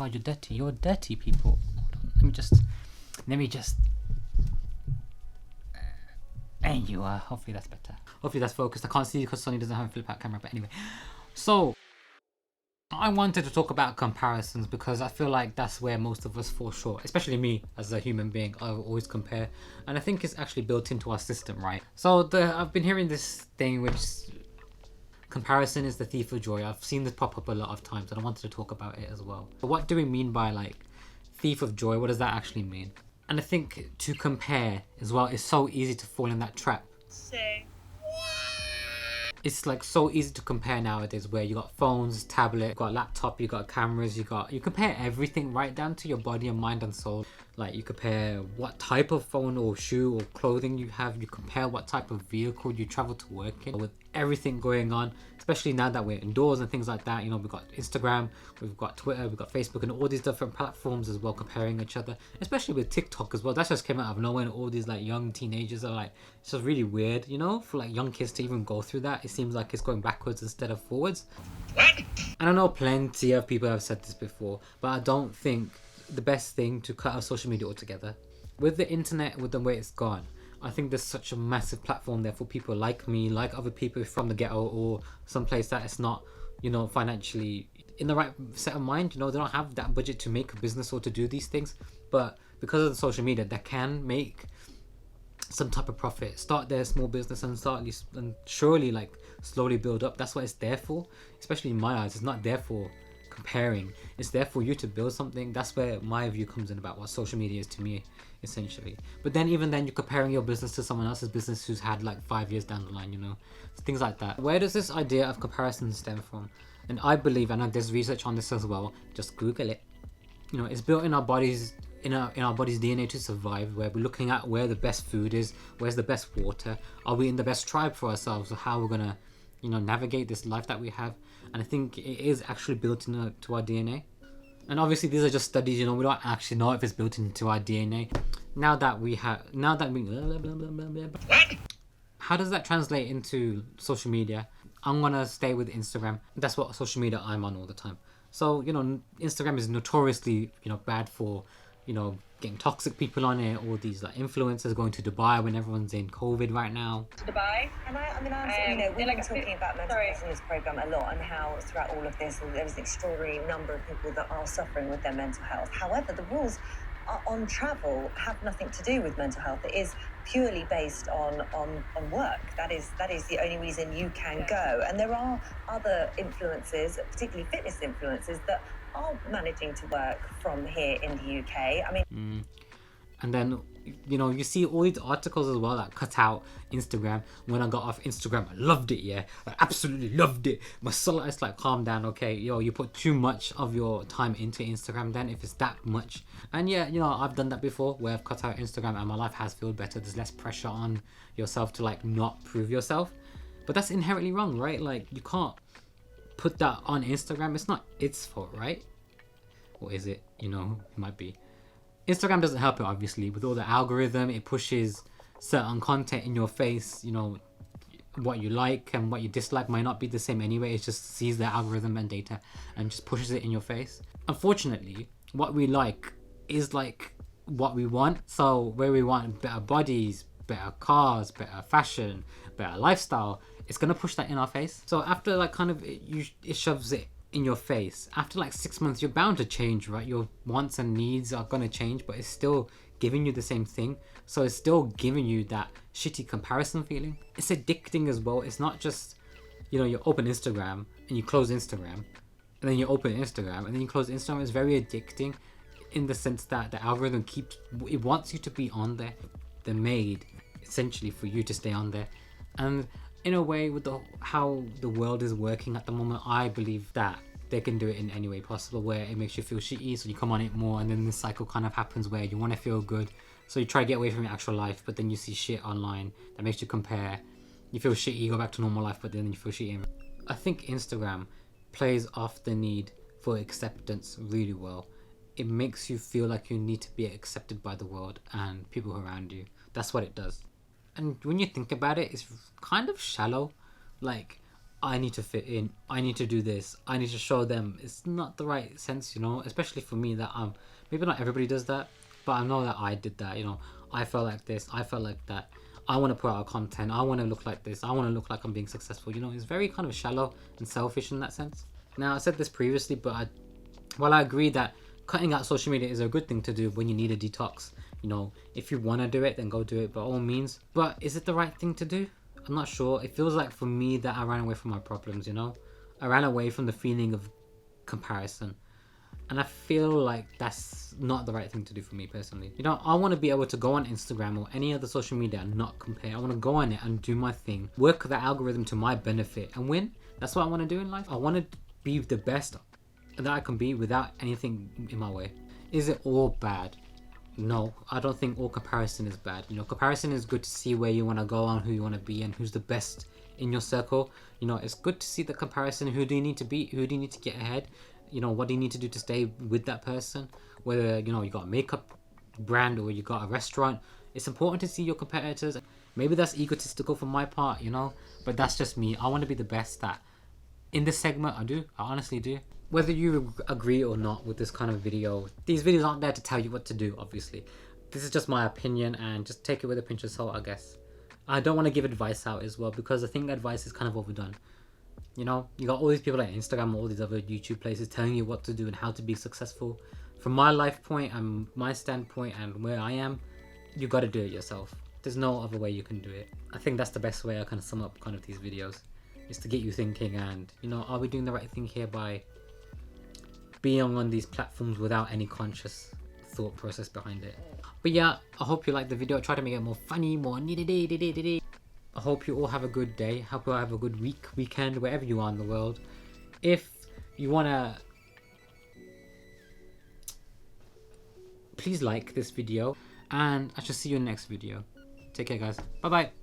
God, you're dirty. You're dirty, people. Hold on. Let me just. And you are. Hopefully that's better. Hopefully that's focused. I can't see because Sony doesn't have a flip out camera. But anyway, so I wanted to talk about comparisons because I feel like that's where most of us fall short, especially me as a human being. I always compare, and I think it's actually built into our system, right? So I've been hearing this thing which comparison is the thief of joy. I've seen this pop up a lot of times, and I wanted to talk about it as well. But what do we mean by like thief of joy? What does that actually mean? And I think to compare as well is so easy to fall in that trap. It's like so easy to compare nowadays, where you got phones, tablet, you got laptop, you got cameras, you compare everything right down to your body and mind and soul. Like you compare what type of phone or shoe or clothing you have, you compare what type of vehicle you travel to work in. With everything going on, especially now that we're indoors and things like that, you know, we've got Instagram, we've got Twitter, we've got Facebook and all these different platforms as well, comparing each other, especially with TikTok as well. That just came out of nowhere, and all these like young teenagers are like, it's just really weird, you know, for like young kids to even go through that. It seems like it's going backwards instead of forwards. And I know plenty of people have said this before, but I don't think the best thing to cut out social media altogether. With the internet, with the way it's gone, I think there's such a massive platform there for people like me, like other people from the ghetto or someplace that is not, you know, financially in the right set of mind. You know, they don't have that budget to make a business or to do these things, but because of the social media, they can make some type of profit, start their small business and surely like slowly build up. That's what it's there for. Especially in my eyes, it's not there for comparing, it's there for you to build something. That's where my view comes in about what social media is to me, essentially. But then even then, you're comparing your business to someone else's business who's had like 5 years down the line, you know, things like that. Where does this idea of comparison stem from? And I believe, and there's research on this as well, just Google it, you know, it's built in our bodies, in our body's DNA to survive, where we're looking at where the best food is, where's the best water, are we in the best tribe for ourselves, or how we're gonna, you know, navigate this life that we have. And I think it is actually built into our DNA. And obviously these are just studies, you know, we don't actually know if it's built into our DNA. How does that translate into social media? I'm gonna stay with Instagram. That's what social media I'm on all the time. So, you know, Instagram is notoriously, you know, bad for, you know, getting toxic people on it, all these like influencers going to Dubai when everyone's in COVID right now. Dubai? And I'm you know, we've been talking about mental health in this program a lot, and how throughout all of this, there's an extraordinary number of people that are suffering with their mental health. However, the rules on travel have nothing to do with mental health. It is purely based on work. That is the only reason you can go. And there are other influences, particularly fitness influences, that are managing to work from here in the UK. I mean, and then, you know, you see all these articles as well that cut out Instagram. When I got off Instagram, I loved it. Yeah, I absolutely loved it. My soul is like, calm down, okay? Yo, you put too much of your time into Instagram then, if it's that much. And yeah, you know, I've done that before, where I've cut out Instagram and my life has felt better. There's less pressure on yourself to like not prove yourself. But that's inherently wrong, right? Like, you can't put that on Instagram. It's not its fault, right? Or is it? You know, it might be. Instagram doesn't help it, obviously. With all the algorithm, it pushes certain content in your face. You know, what you like and what you dislike might not be the same anyway. It just sees the algorithm and data and just pushes it in your face. Unfortunately, what we like is like what we want. So where we want better bodies, better cars, better fashion, better lifestyle, it's gonna push that in our face. So after like kind of it shoves it in your face. After like 6 months, you're bound to change, right? Your wants and needs are gonna change, but it's still giving you the same thing. So it's still giving you that shitty comparison feeling. It's addicting as well. It's not just, you know, you open Instagram and you close Instagram, and then you open Instagram and then you close Instagram. It's very addicting in the sense that the algorithm it wants you to be on there. They're made essentially for you to stay on there. And in a way, with how the world is working at the moment, I believe that they can do it in any way possible, where it makes you feel shitty, so you come on it more, and then this cycle kind of happens where you want to feel good, so you try to get away from your actual life, but then you see shit online that makes you compare. You feel shitty, you go back to normal life, but then you feel shitty. I think Instagram plays off the need for acceptance really well. It makes you feel like you need to be accepted by the world and people around you. That's what it does. And when you think about it, it's kind of shallow. Like, I need to fit in, I need to do this, I need to show them. It's not the right sense, you know, especially for me that maybe not everybody does that, but I know that I did that, you know. I felt like this, I felt like that. I want to put out content, I want to look like this, I want to look like I'm being successful, you know. It's very kind of shallow and selfish in that sense. Now, I said this previously, but while I agree that cutting out social media is a good thing to do when you need a detox, you know, if you want to do it, then go do it by all means. But is it the right thing to do? I'm not sure. It feels like for me that I ran away from my problems, you know? I ran away from the feeling of comparison. And I feel like that's not the right thing to do for me personally. You know, I want to be able to go on Instagram or any other social media and not compare. I want to go on it and do my thing, work the algorithm to my benefit and win. That's what I want to do in life. I want to be the best that I can be without anything in my way. Is it all bad? No, I don't think all comparison is bad. You know, comparison is good to see where you want to go and who you want to be and who's the best in your circle. You know, it's good to see the comparison. Who do you need to be? Who do you need to get ahead? You know, what do you need to do to stay with that person? Whether, you know, you got a makeup brand or you got a restaurant, it's important to see your competitors. Maybe that's egotistical from my part, you know, but that's just me. I want to be the best at. In this segment, I honestly do. Whether you agree or not with this kind of video, these videos aren't there to tell you what to do, obviously. This is just my opinion and just take it with a pinch of salt, I guess. I don't want to give advice out as well because I think advice is kind of overdone. You know, you got all these people like Instagram, all these other YouTube places telling you what to do and how to be successful. From my life point and my standpoint and where I am, you got to do it yourself. There's no other way you can do it. I think that's the best way I kind of sum up kind of these videos. Is to get you thinking and, you know, are we doing the right thing here by being on these platforms without any conscious thought process behind it? But yeah, I hope you liked the video. I try to make it more funny, more I hope you all have a good day. Hope you all have a good weekend, wherever you are in the world. If you wanna, please like this video and I shall see you in the next video. Take care, guys. Bye bye.